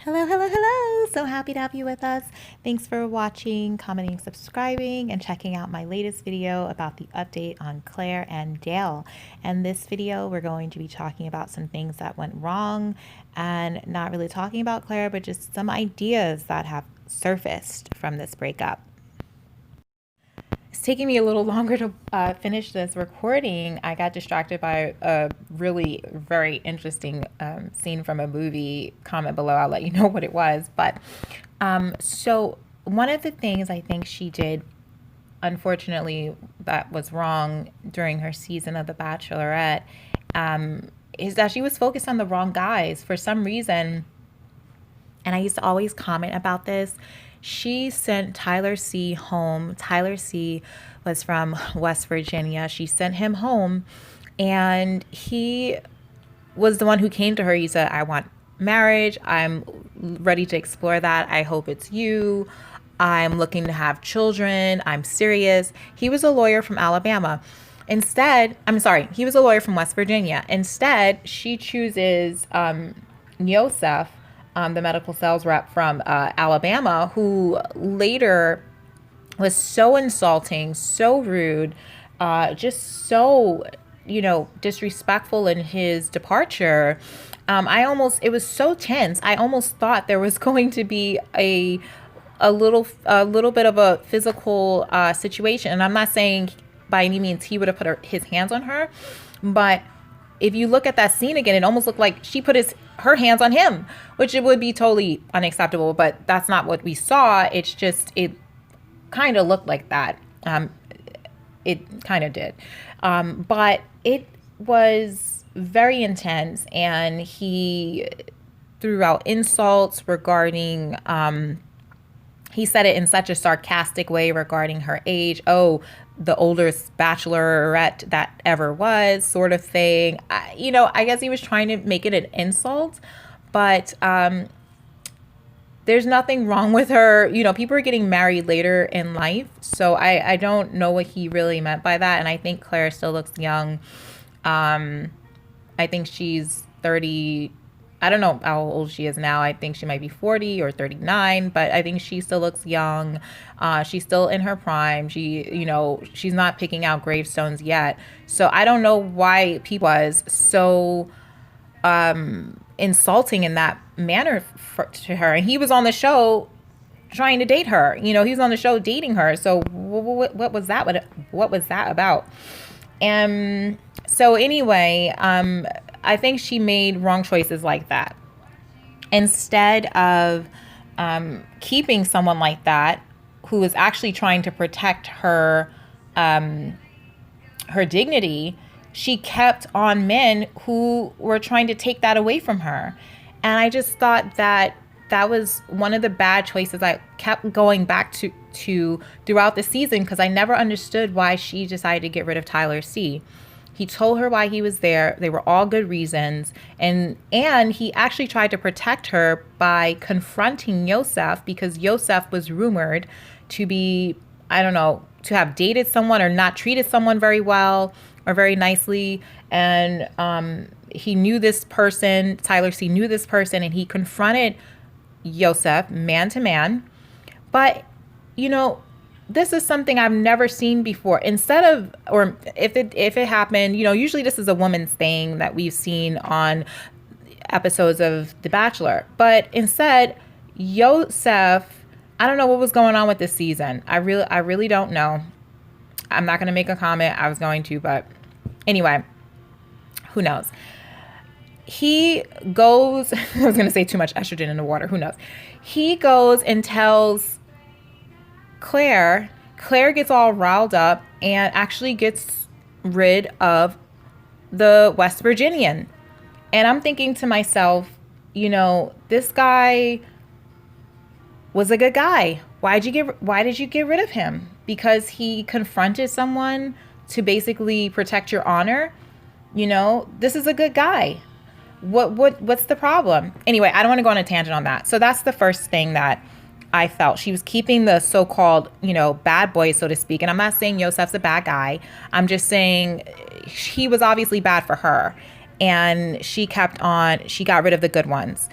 Hello, hello, hello. So happy to have you with us. Thanks for watching, commenting, subscribing, and checking out my latest video about the update on Claire and Dale. And this video, we're going to be talking about some things that went wrong and not really talking about Claire, but just some ideas that have surfaced from this breakup. It's taking me a little longer to finish this recording. I got distracted by a really very interesting scene from a movie. Comment below, I'll let you know what it was. But so one of the things I think she did, unfortunately, that was wrong during her season of The Bachelorette is that she was focused on the wrong guys for some reason. And I used to always comment about this. She sent Tyler C home. Tyler C was from West Virginia. She sent him home, and he was the one who came to her. He said, I want marriage. I'm ready to explore that. I hope it's you. I'm looking to have children. I'm serious. He was a lawyer from Alabama. He was a lawyer from West Virginia. Instead, she chooses Yosef, the medical sales rep from Alabama, who later was so insulting, so rude, just so, disrespectful in his departure. It was so tense. I almost thought there was going to be a little bit of a physical situation. And I'm not saying by any means he would have put his hands on her, but if you look at that scene again, it almost looked like she put her hands on him, which it would be totally unacceptable, but that's not what we saw. It's just, it kind of looked like that. It kind of did. But it was very intense, and he threw out insults regarding, he said it in such a sarcastic way regarding her age. Oh, the oldest bachelorette that ever was, sort of thing. I guess he was trying to make it an insult, but there's nothing wrong with her. People are getting married later in life, so I don't know what he really meant by that. And I think Claire still looks young. I think she's 30. I don't know how old she is now. I think she might be 40 or 39, but I think she still looks young. She's still in her prime. She's not picking out gravestones yet. So I don't know why people was so insulting in that manner to her. And he was on the show trying to date her. He was on the show dating her. So what was that? What was that about? And so anyway, I think she made wrong choices like that. Instead of keeping someone like that, who is actually trying to protect her dignity, she kept on men who were trying to take that away from her. And I just thought that was one of the bad choices I kept going back to throughout the season, because I never understood why she decided to get rid of Tyler C. He told her why he was there. They were all good reasons. And he actually tried to protect her by confronting Yosef, because Yosef was rumored to be, I don't know, to have dated someone or not treated someone very well or very nicely. And he knew this person, Tyler C knew this person, and he confronted Yosef man to man. But, this is something I've never seen before. Instead of, or if it happened, usually this is a woman's thing that we've seen on episodes of The Bachelor. But instead, Yosef, I don't know what was going on with this season. I really don't know. I'm not going to make a comment. I was going to, but anyway, who knows? He goes, I was going to say too much estrogen in the water. Who knows? He goes and tells Claire gets all riled up and actually gets rid of the West Virginian. And I'm thinking to myself, this guy was a good guy. Why did you get rid of him? Because he confronted someone to basically protect your honor? This is a good guy. What's the problem? Anyway, I don't want to go on a tangent on that. So that's the first thing that I felt. She was keeping the so-called, bad boys, so to speak. And I'm not saying Yosef's a bad guy. I'm just saying he was obviously bad for her. And she got rid of the good ones.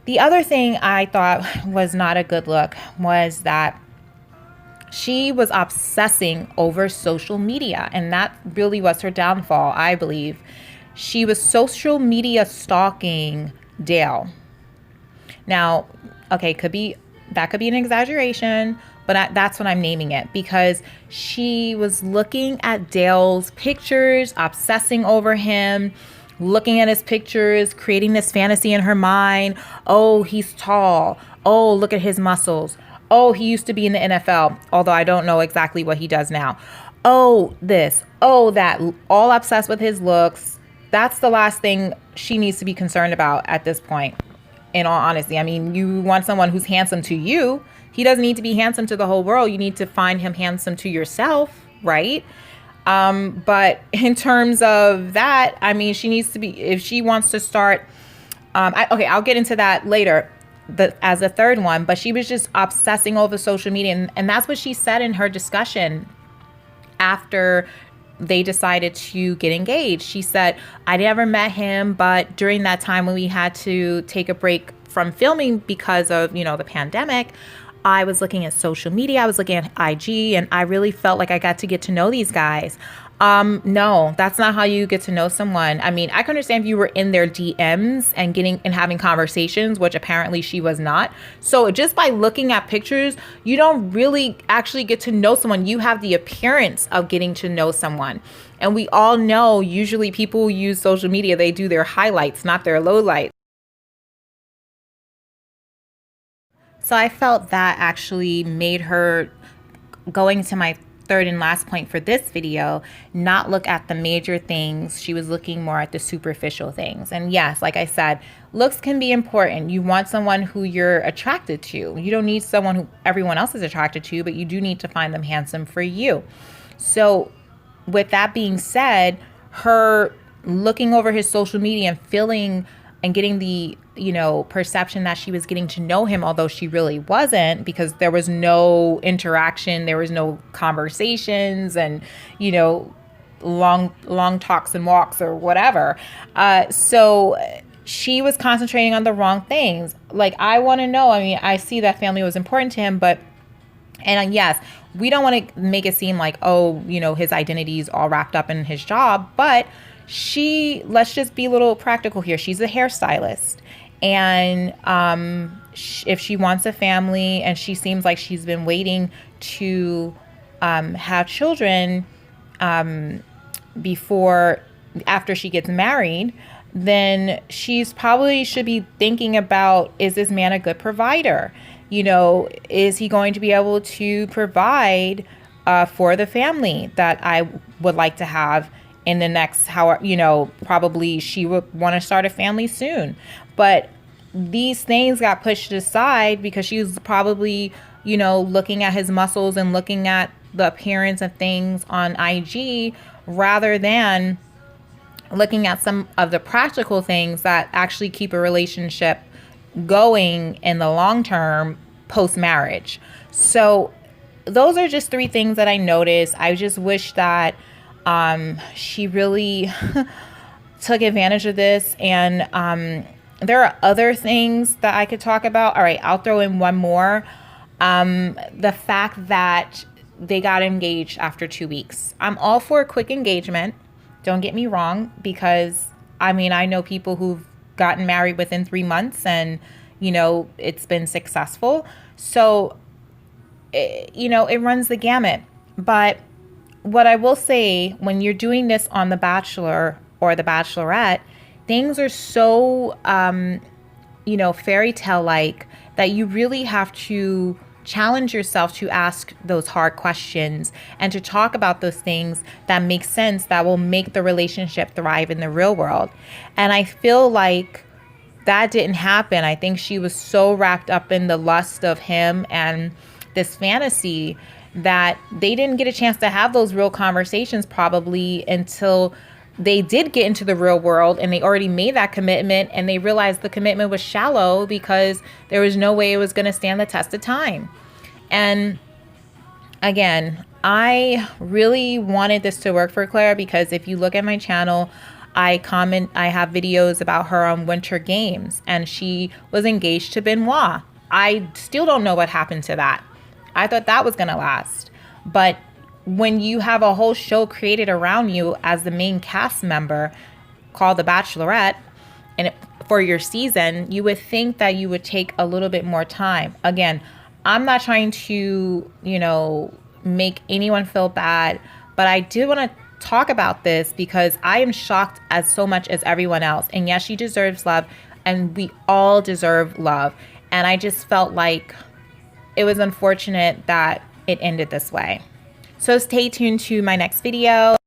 The other thing I thought was not a good look was that she was obsessing over social media, and that really was her downfall, I believe. She was social media stalking Dale. Now, okay, that could be an exaggeration, but that's what I'm naming it, because she was looking at Dale's pictures, obsessing over him, looking at his pictures, creating this fantasy in her mind. Oh, he's tall. Oh, look at his muscles. Oh, he used to be in the NFL, although I don't know exactly what he does now. Oh, this. Oh, that. All obsessed with his looks. That's the last thing she needs to be concerned about at this point, in all honesty. I mean, you want someone who's handsome to you. He doesn't need to be handsome to the whole world. You need to find him handsome to yourself, right? But in terms of that, I mean, she needs to be, if she wants to start, okay, I'll get into that later as a third one, but she was just obsessing over social media. And that's what she said in her discussion after they decided to get engaged. She said, I never met him, but during that time when we had to take a break from filming because of, the pandemic, I was looking at social media, I was looking at IG, and I really felt like I got to get to know these guys. No, that's not how you get to know someone. I mean, I can understand if you were in their DMs and having conversations, which apparently she was not. So just by looking at pictures, you don't really actually get to know someone. You have the appearance of getting to know someone. And we all know usually people who use social media, they do their highlights, not their lowlights. So I felt that actually made her, going to my third and last point for this video, not look at the major things. She was looking more at the superficial things. And yes, like I said, looks can be important. You want someone who you're attracted to. You don't need someone who everyone else is attracted to, but you do need to find them handsome for you. So with that being said, her looking over his social media and feeling and getting the, perception that she was getting to know him, although she really wasn't, because there was no interaction, there was no conversations and, long talks and walks or whatever. So she was concentrating on the wrong things. Like, I want to know, I mean, I see that family was important to him, and yes, we don't want to make it seem like, his identity is all wrapped up in his job, but let's just be a little practical here. She's a hairstylist. And if she wants a family and she seems like she's been waiting to have children after she gets married, then she's probably should be thinking about, is this man a good provider? Is he going to be able to provide for the family that I would like to have in the next, probably she would want to start a family soon. But these things got pushed aside because she was probably, looking at his muscles and looking at the appearance of things on IG rather than looking at some of the practical things that actually keep a relationship going in the long term post-marriage. So those are just three things that I noticed. I just wish that she really took advantage of this. And there are other things that I could talk about. All right, I'll throw in one more. The fact that they got engaged after 2 weeks. I'm all for a quick engagement. Don't get me wrong, because I know people who've gotten married within 3 months and, it's been successful. So, it runs the gamut. But what I will say, when you're doing this on The Bachelor or The Bachelorette, things are so, fairy tale like that you really have to challenge yourself to ask those hard questions and to talk about those things that make sense, that will make the relationship thrive in the real world. And I feel like that didn't happen. I think she was so wrapped up in the lust of him and this fantasy that they didn't get a chance to have those real conversations probably until they did get into the real world and they already made that commitment, and they realized the commitment was shallow because there was no way it was going to stand the test of time. And again, I really wanted this to work for Clare, because if you look at my channel, I have videos about her on Winter Games, and she was engaged to Benoit. I still don't know what happened to that. I thought that was going to last. But when you have a whole show created around you as the main cast member called The Bachelorette, and for your season, you would think that you would take a little bit more time. Again, I'm not trying to, make anyone feel bad, but I did want to talk about this because I am shocked as so much as everyone else. And yes, she deserves love, and we all deserve love. And I just felt like it was unfortunate that it ended this way. So stay tuned to my next video.